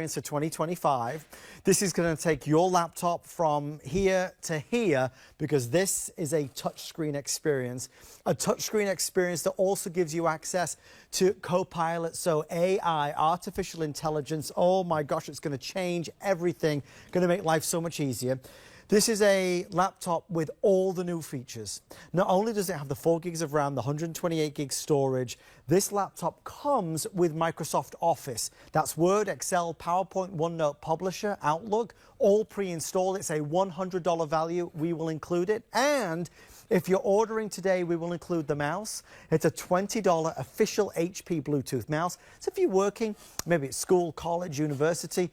For 2025. This is going to take your laptop from here to here because this is a touchscreen experience. A touchscreen experience that also gives you access to Copilot, so AI, artificial intelligence. Oh my gosh, it's going to change everything, going to make life so much easier. This is a laptop with all the new features. Not only does it have the 4 gigs of RAM, the 128 gig storage, this laptop comes with Microsoft Office. That's Word, Excel, PowerPoint, OneNote, Publisher, Outlook, all pre-installed. It's a $100 value. We will include it. And if you're ordering today, we will include the mouse. It's a $20 official HP Bluetooth mouse. So if you're working, maybe at school, college, university,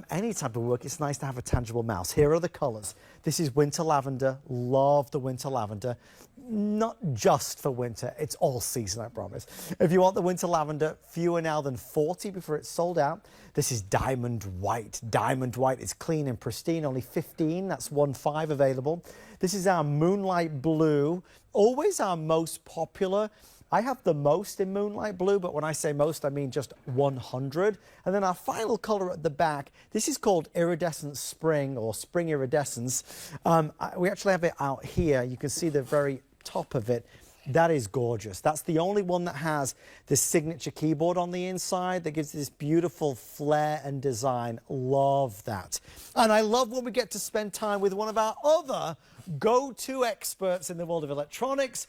any type of work, it's nice to have a tangible mouse. Here are the colors. This is winter lavender. Love the winter lavender. Not just for winter, it's all season, I promise. If you want the winter lavender, fewer now than 40 before it's sold out. This is diamond white. Diamond white is clean and pristine, only 15, that's 1.5 available. This is our moonlight blue, always our most popular. I have the most in moonlight blue, but when I say most, I mean just 100. And then our final color at the back, this is called iridescent spring or spring iridescence. We actually have it out here. You can see the very top of it. That is gorgeous. That's the only one that has this signature keyboard on the inside that gives this beautiful flair and design. Love that. And I love when we get to spend time with one of our other go-to experts in the world of electronics,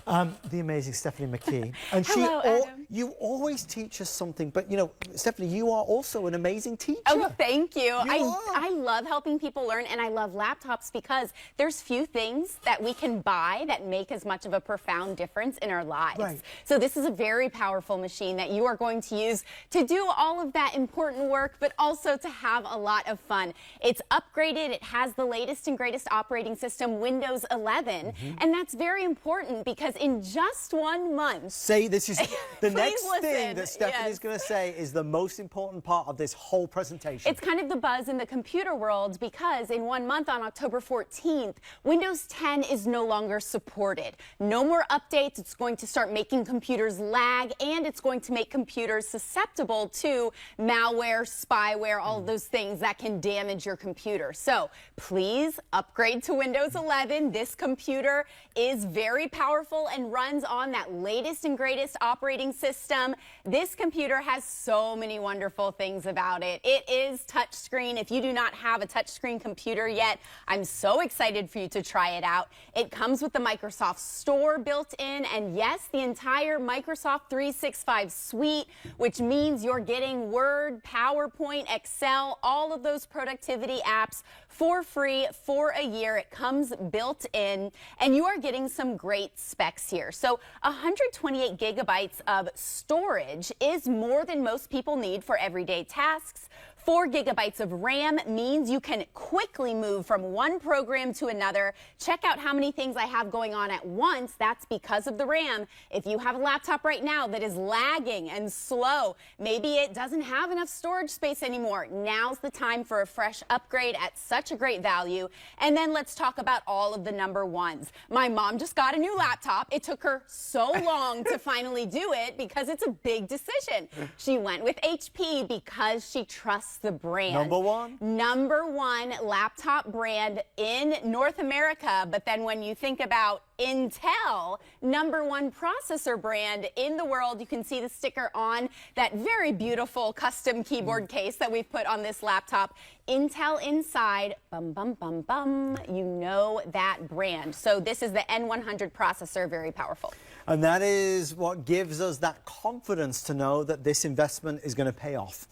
the amazing Stephanie McKee. And Hello, Adam. You always teach us something, but you know, Stephanie, you are also an amazing teacher. Oh, thank you. You I love helping people learn, and I love laptops because there's few things that we can buy that make as much of a profound difference in our lives. Right. So this is a very powerful machine that you are going to use to do all of that important work, but also to have a lot of fun. It's upgraded. It has the latest and greatest operating system, Windows 11, and that's very important because in just 1 month... Say this is the next listen. thing that Stephanie's going to say is the most important part of this whole presentation. It's kind of the buzz in the computer world because in 1 month on October 14th, Windows 10 is no longer supported. No more updates. It's going to start making computers lag, and it's going to make computers susceptible to malware, spyware, all of those things that can damage your computer. So please upgrade to Windows 11. This computer is very powerful and runs on that latest and greatest operating system. This computer has so many wonderful things about it. It is touchscreen. If you do not have a touchscreen computer yet, I'm so excited for you to try it out. It comes with the Microsoft Store built in, and yes, the entire Microsoft 365 suite, which means you're getting Word, PowerPoint, Excel, all of those productivity apps for free for a year. It comes built in, and you are getting some great specs here. So 128 gigabytes of storage is more than most people need for everyday tasks. 4 gigabytes of RAM means you can quickly move from one program to another. Check out how many things I have going on at once. That's because of the RAM. If you have a laptop right now that is lagging and slow, maybe it doesn't have enough storage space anymore, now's the time for a fresh upgrade at such a great value. And then let's talk about all of the number ones. My mom just got a new laptop. It took her so long to finally do it because it's a big decision. She went with HP because she trusts the brand. Number one? Number one laptop brand in North America. But then when you think about Intel, number one processor brand in the world, you can see the sticker on that very beautiful custom keyboard case that we've put on this laptop. Intel inside, bum, bum, bum, bum, you know that brand. So this is the N100 processor, very powerful. And that is what gives us that confidence to know that this investment is going to pay off.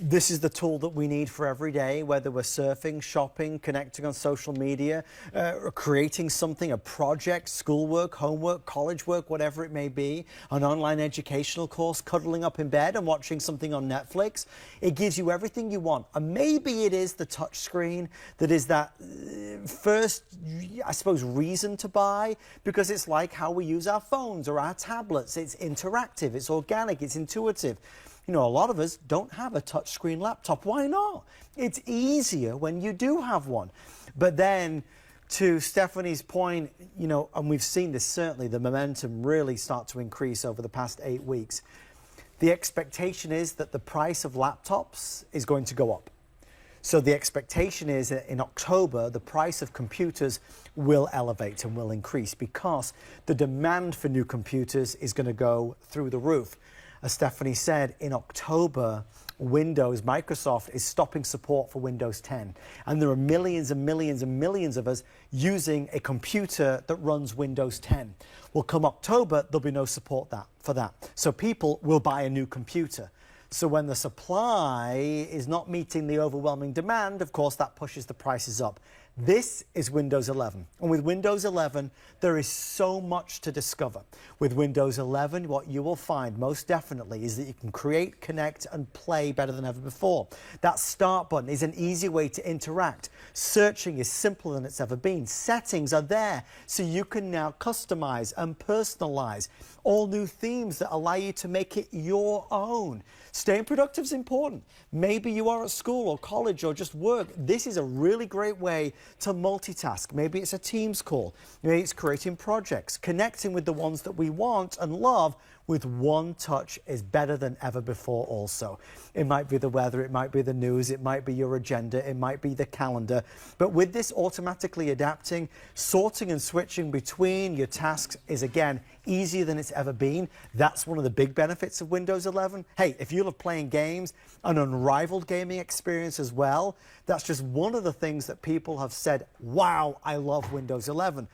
This is the tool that we need for every day, whether we're surfing, shopping, connecting on social media, creating something, a project, schoolwork, homework, college work, whatever it may be, an online educational course, cuddling up in bed and watching something on Netflix. It gives you everything you want. And maybe it is the touch screen that is that first, I suppose, reason to buy, because it's like how we use our phones or our tablets. It's interactive, it's organic, it's intuitive. You know, a lot of us don't have a touchscreen laptop. Why not? It's easier when you do have one. But then, to Stephanie's point, you know, and we've seen this certainly, the momentum really start to increase over the past 8 weeks. the expectation is that the price of laptops is going to go up. So the expectation is that in October, the price of computers will elevate and will increase because the demand for new computers is going to go through the roof. As Stephanie said, in October, Microsoft is stopping support for Windows 10. And there are millions and millions and millions of us using a computer that runs Windows 10. Well, come October, there'll be no support for that. So people will buy a new computer. So when the supply is not meeting the overwhelming demand, of course, that pushes the prices up. This is Windows 11. And with Windows 11, there is so much to discover. With Windows 11, what you will find most definitely is that you can create, connect, and play better than ever before. That start button is an easy way to interact. Searching is simpler than it's ever been. Settings are there, so you can now customize and personalize. All new themes that allow you to make it your own. Staying productive is important. Maybe you are at school or college or just work. This is a really great way to multitask. Maybe it's a Teams call. Maybe it's creating projects. Connecting with the ones that we want and love with one touch is better than ever before also. It might be the weather, it might be the news, it might be your agenda, it might be the calendar. But with this automatically adapting, sorting and switching between your tasks is, again, easier than it's ever been. That's one of the big benefits of Windows 11. Hey, if you love playing games, an unrivaled gaming experience as well, that's just one of the things that people have said, wow, I love Windows 11.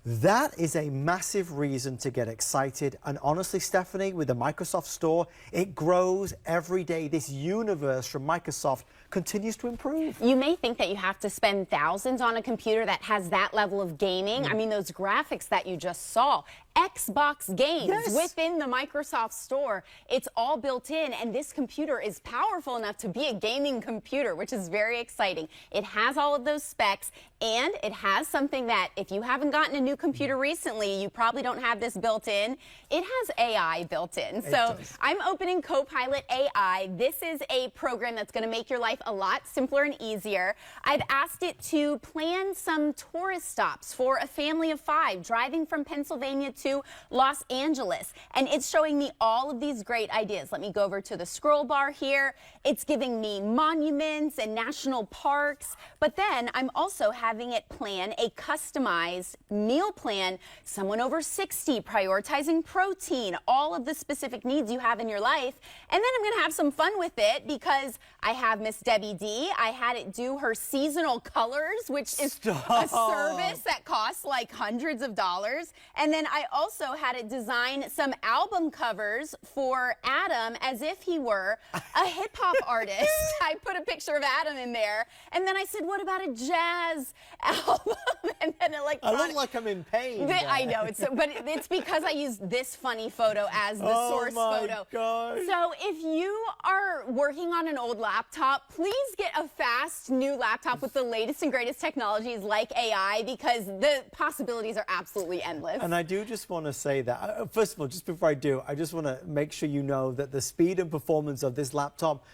That is a massive reason to get excited. And honestly, Stephanie, with the Microsoft Store, it grows every day. This universe from Microsoft continues to improve. You may think that you have to spend thousands on a computer that has that level of gaming. I mean, those graphics that you just saw, Xbox games within the Microsoft Store. It's all built in, and this computer is powerful enough to be a gaming computer, which is very exciting. It has all of those specs, and it has something that if you haven't gotten a new computer recently, you probably don't have this built in. It has AI built in. So I'm opening Copilot AI. This is a program that's going to make your life a lot simpler and easier. I've asked it to plan some tourist stops for a family of 5 driving from Pennsylvania to Los Angeles, and it's showing me all of these great ideas. Let me go over to the scroll bar here. It's giving me monuments and national parks, but then I'm also having it plan a customized meal plan, someone over 60, prioritizing protein, all of the specific needs you have in your life. And then I'm going to have some fun with it because I have Miss Debbie D. I had it do her seasonal colors, which is a service that costs like hundreds of dollars. And then I also had it design some album covers for Adam as if he were a hip hop artist. I put a picture of Adam in there, and then I said, what about a jazz album? And then I look like I'm in pain. I know, but it's because I used this funny photo as the source photo. Gosh. So if you are working on an old laptop, please get a fast new laptop with the latest and greatest technologies like AI, because the possibilities are absolutely endless. And I do just want to say that, first of all, just before I do, I just want to make sure you know that the speed and performance of this laptop,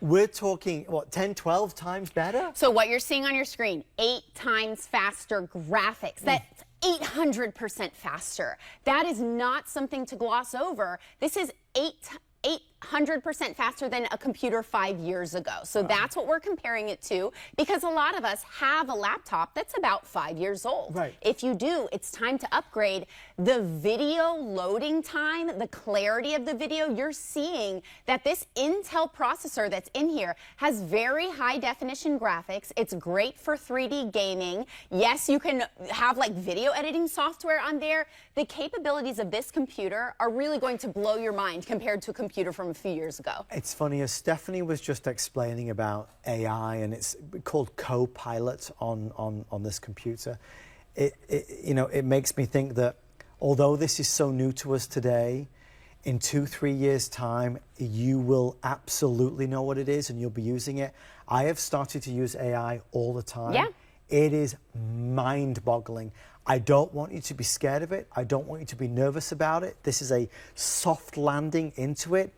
we're talking, what, 10, 12 times better? So what you're seeing on your screen, 8 times faster graphics. That's 800% faster. That is not something to gloss over. This is 800% faster than a computer 5 years ago. So that's what we're comparing it to, because a lot of us have a laptop that's about 5 years old. Right. If you do, it's time to upgrade. The video loading time, the clarity of the video, you're seeing that this Intel processor that's in here has very high definition graphics. It's great for 3D gaming. Yes, you can have like video editing software on there. The capabilities of this computer are really going to blow your mind compared to a computer from a few years ago. It's funny, as Stephanie was just explaining about AI, and it's called Copilot on this computer, it makes me think that although this is so new to us today, in 2-3 years' time, you will absolutely know what it is and you'll be using it. I have started to use AI all the time. Yeah. It is mind-boggling. I don't want you to be scared of it. I don't want you to be nervous about it. This is a soft landing into it.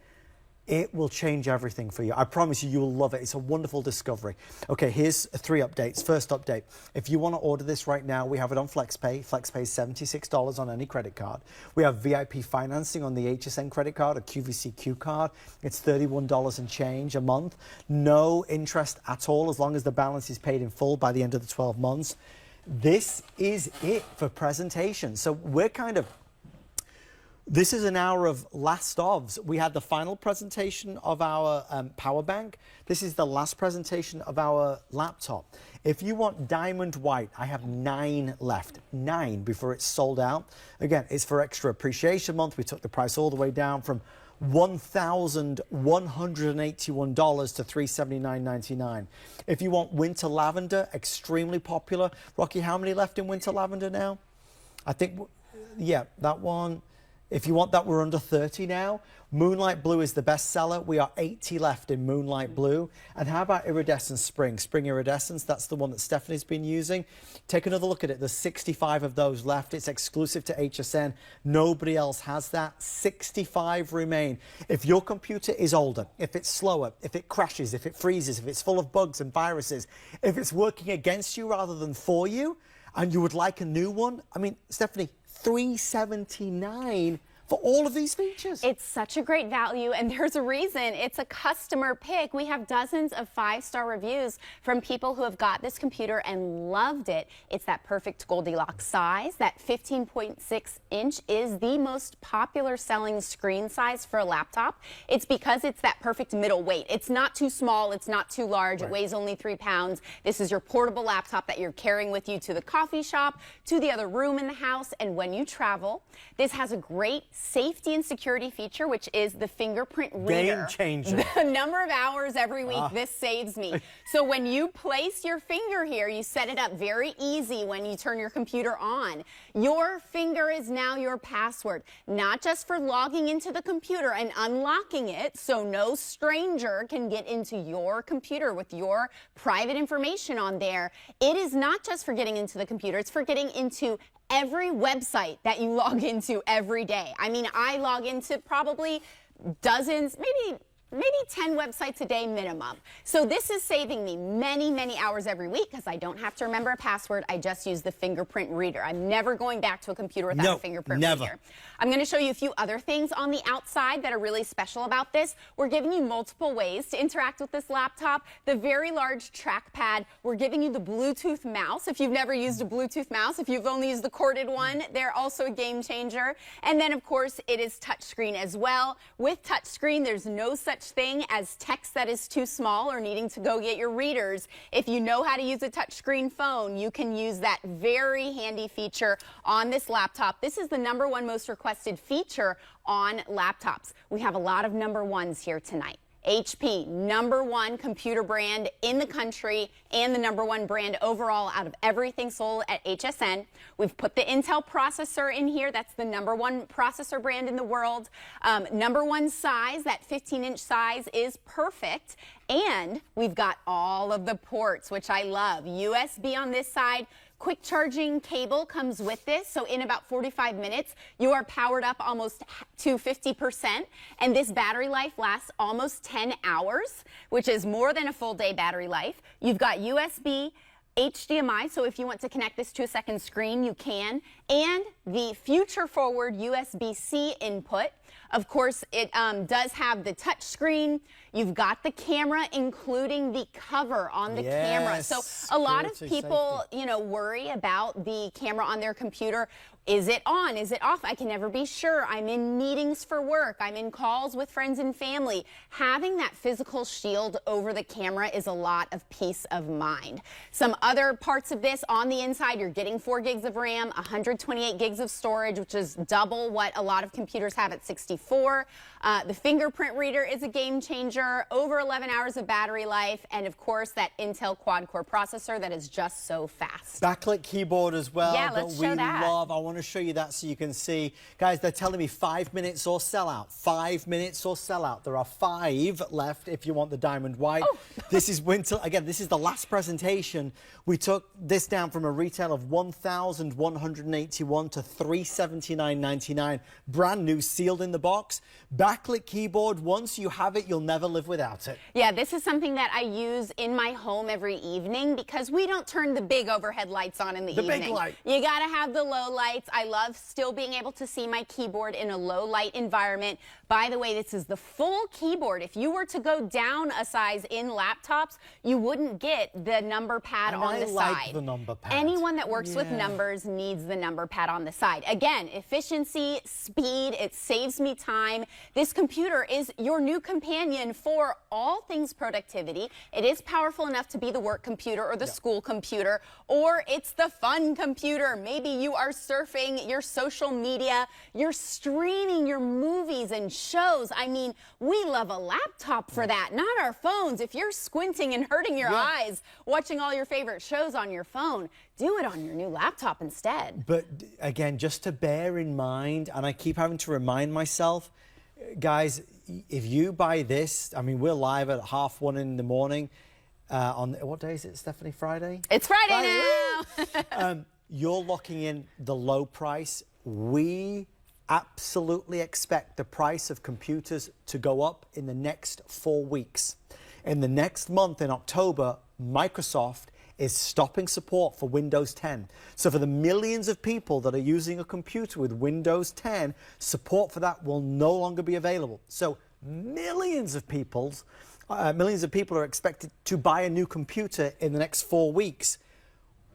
It will change everything for you. I promise you, you will love it. It's a wonderful discovery. Okay, here's 3 updates. First update, if you want to order this right now, we have it on FlexPay. FlexPay is $76 on any credit card. We have VIP financing on the HSN credit card, a QVCQ card. It's $31 and change a month. No interest at all, as long as the balance is paid in full by the end of the 12 months. This is it for presentation. So we're this is an hour of last ofs. We had the final presentation of our power bank. This is the last presentation of our laptop. If you want diamond white, I have 9 left. 9 before it's sold out. Again, it's for extra appreciation month. We took the price all the way down from $1,181 to $379.99. If you want winter lavender, extremely popular. Rocky, how many left in winter lavender now? I think, yeah, that one. If you want that, we're under 30 now. Moonlight Blue is the best seller. We are 80 left in Moonlight Blue. And how about Iridescent Spring? Spring Iridescence, that's the one that Stephanie's been using. Take another look at it. There's 65 of those left. It's exclusive to HSN. Nobody else has that. 65 remain. If your computer is older, if it's slower, if it crashes, if it freezes, if it's full of bugs and viruses, if it's working against you rather than for you, and you would like a new one, I mean, Stephanie, $379 for all of these features. It's such a great value, and there's a reason. It's a customer pick. We have dozens of 5-star reviews from people who have got this computer and loved it. It's that perfect Goldilocks size. That 15.6 inch is the most popular selling screen size for a laptop. It's because it's that perfect middle weight. It's not too small, it's not too large. Right. It weighs only 3 pounds. This is your portable laptop that you're carrying with you to the coffee shop, to the other room in the house, and when you travel. This has a great safety and security feature, which is the fingerprint reader. Game changer. The number of hours every week this saves me. So when you place your finger here, you set it up very easy when you turn your computer on. Your finger is now your password, not just for logging into the computer and unlocking it so no stranger can get into your computer with your private information on there. It is not just for getting into the computer, it's for getting into every website that you log into every day. I mean, I log into probably dozens, maybe 10 websites a day minimum. So this is saving me many hours every week because I don't have to remember a password. I just use the fingerprint reader. I'm never going back to a computer without a fingerprint reader. I'm going to show you a few other things on the outside that are really special about this. We're giving you multiple ways to interact with this laptop. The very large trackpad. We're giving you the Bluetooth mouse. If you've never used a Bluetooth mouse, if you've only used the corded one, they're also a game changer. And then, of course, it is touchscreen as well. With touchscreen, there's no such thing as text that is too small or needing to go get your readers. If you know how to use a touchscreen phone, you can use that very handy feature on this laptop. This is the #1 most requested feature on laptops. We have a lot of #1s here tonight. HP, #1 computer brand in the country and the #1 brand overall out of everything sold at HSN. We've put the Intel processor in here. That's the #1 processor brand in the world. #1 size, that 15-inch size is perfect. And we've got all of the ports, which I love. USB on this side. Quick charging cable comes with this, so in about 45 minutes, you are powered up almost to 50%, and this battery life lasts almost 10 hours, which is more than a full day battery life. You've got USB, HDMI, so if you want to connect this to a second screen, you can, and the future-forward USB-C input. Of course, it does have the touch screen. You've got the camera, including the cover on the camera. So a lot of people, worry about the camera on their computer. Is it on? Is it off? I can never be sure. I'm in meetings for work. I'm in calls with friends and family. Having that physical shield over the camera is a lot of peace of mind. Some other parts of this on the inside, you're getting 4 gigs of RAM, 128 gigs of storage, which is double what a lot of computers have at 64. The fingerprint reader is a game changer, over 11 hours of battery life, and of course that Intel quad-core processor that is just so fast. Backlit keyboard as well. Yeah, let's show that. I want to show you that so you can see. Guys, they're telling me 5 minutes or sell out. 5 minutes or sell out. There are 5 left if you want the diamond white. Oh. This is winter. Again, this is the last presentation. We took this down from a retail of $1,181 to $379.99. Brand new, sealed in in the box. Backlit keyboard, once you have it, you'll never live without it. Yeah, this is something that I use in my home every evening because we don't turn the big overhead lights on in the evening. The big light. You gotta have the low lights. I love still being able to see my keyboard in a low light environment. By the way, this is the full keyboard. If you were to go down a size in laptops, you wouldn't get the number pad on the side. I like the number pad. Anyone that works with numbers needs the number pad on the side. Again, efficiency, speed, it saves me time. This computer is your new companion for all things productivity. It is powerful enough to be the work computer or the school computer, or it's the fun computer. Maybe you are surfing your social media, you're streaming your movies and shows. I mean, we love a laptop for that, not our phones. If you're squinting and hurting your eyes watching all your favorite shows on your phone, do it on your new laptop instead. But again, just to bear in mind, and I keep having to remind myself, guys, if you buy this, I mean, we're live at 1:30 in the morning on, what day is it, Stephanie? Friday? It's Friday now. You're locking in the low price. We absolutely expect the price of computers to go up in the next 4 weeks. In the next month, in October, Microsoft is stopping support for Windows 10. So for the millions of people that are using a computer with Windows 10, support for that will no longer be available. So millions of people are expected to buy a new computer in the next 4 weeks.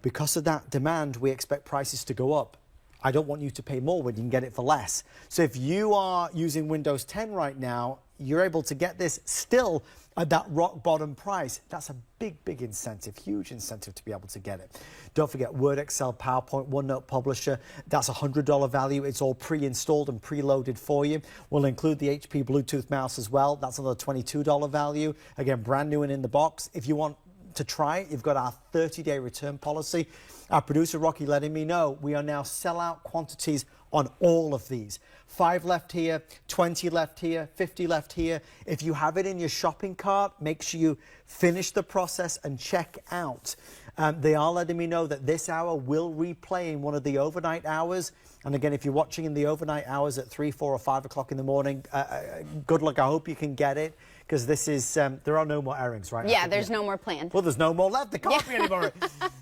Because of that demand, we expect prices to go up. I don't want you to pay more when you can get it for less. So if you are using Windows 10 right now, you're able to get this still at that rock bottom price. That's a big, big incentive, huge incentive to be able to get it. Don't forget Word, Excel, PowerPoint, OneNote Publisher. That's a $100 value. It's all pre-installed and preloaded for you. We'll include the HP Bluetooth mouse as well. That's another $22 value. Again, brand new and in the box. If you want to try it, you've got our 30-day return policy. Our producer, Rocky, letting me know we are now sellout quantities on all of these. 5 left here, 20 left here, 50 left here. If you have it in your shopping cart, make sure you finish the process and check out. They are letting me know that this hour will replay in one of the overnight hours. And again, if you're watching in the overnight hours at 3, 4, or 5 o'clock in the morning, good luck. I hope you can get it, because this is, there are no more airings, right? Yeah, there's no more planned. Well, there's no more left. There can't be any more.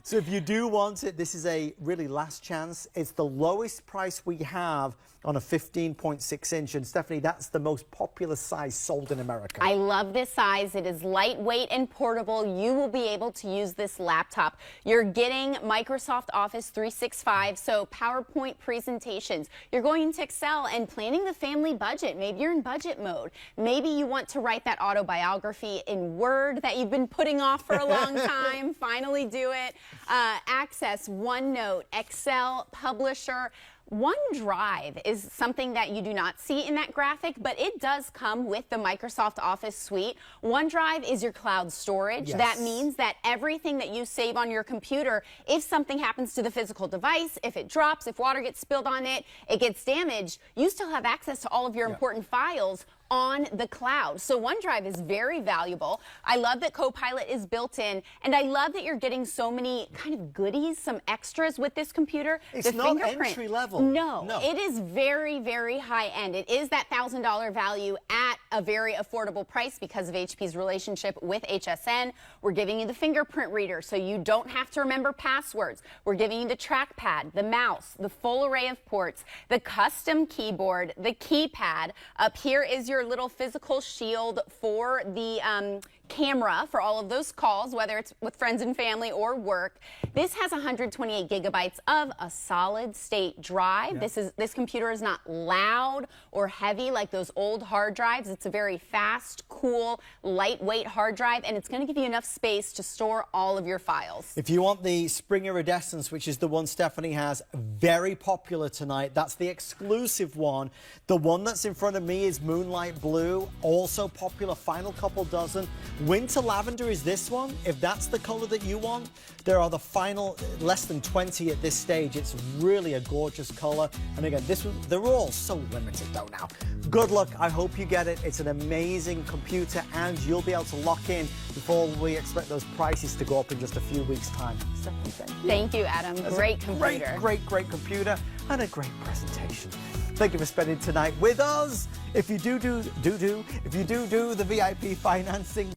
So if you do want it, this is a really last chance. It's the lowest price we have on a 15.6 inch. And Stephanie, that's the most popular size sold in America. I love this size. It is lightweight and portable. You will be able to use this laptop. You're getting Microsoft Office 365, so PowerPoint presentations. You're going into Excel and planning the family budget. Maybe you're in budget mode. Maybe you want to write that autobiography in Word that you've been putting off for a long time. Finally do it. Access, OneNote, Excel, Publisher. OneDrive is something that you do not see in that graphic, but it does come with the Microsoft Office suite. OneDrive is your cloud storage. Yes. That means that everything that you save on your computer, if something happens to the physical device, if it drops, if water gets spilled on it, it gets damaged, you still have access to all of your important files on the cloud. So OneDrive is very valuable. I love that Copilot is built in, and I love that you're getting so many kind of goodies, some extras with this computer. It's not entry level. No, it is very, very high end. It is that $1,000 value at a very affordable price because of HP's relationship with HSN. We're giving you the fingerprint reader so you don't have to remember passwords. We're giving you the trackpad, the mouse, the full array of ports, the custom keyboard, the keypad. Up here is your little physical shield for the camera for all of those calls, whether it's with friends and family or work. This has 128 gigabytes of a solid state drive. Yeah. This computer is not loud or heavy like those old hard drives. It's a very fast, cool, lightweight hard drive, and it's going to give you enough space to store all of your files. If you want the spring iridescence, which is the one Stephanie has, very popular tonight. That's the exclusive one. The one that's in front of me is Moonlight Blue, also popular, final couple dozen. Winter lavender is this one. If that's the color that you want, there are the final less than 20 at this stage. It's really a gorgeous color. And again, this one, they're all so limited though now. Good luck. I hope you get it. It's an amazing computer and you'll be able to lock in before we expect those prices to go up in just a few weeks' time. Stephanie, thank you. Thank you, Adam. Great computer. Great computer and a great presentation. Thank you for spending tonight with us. If you do the VIP financing,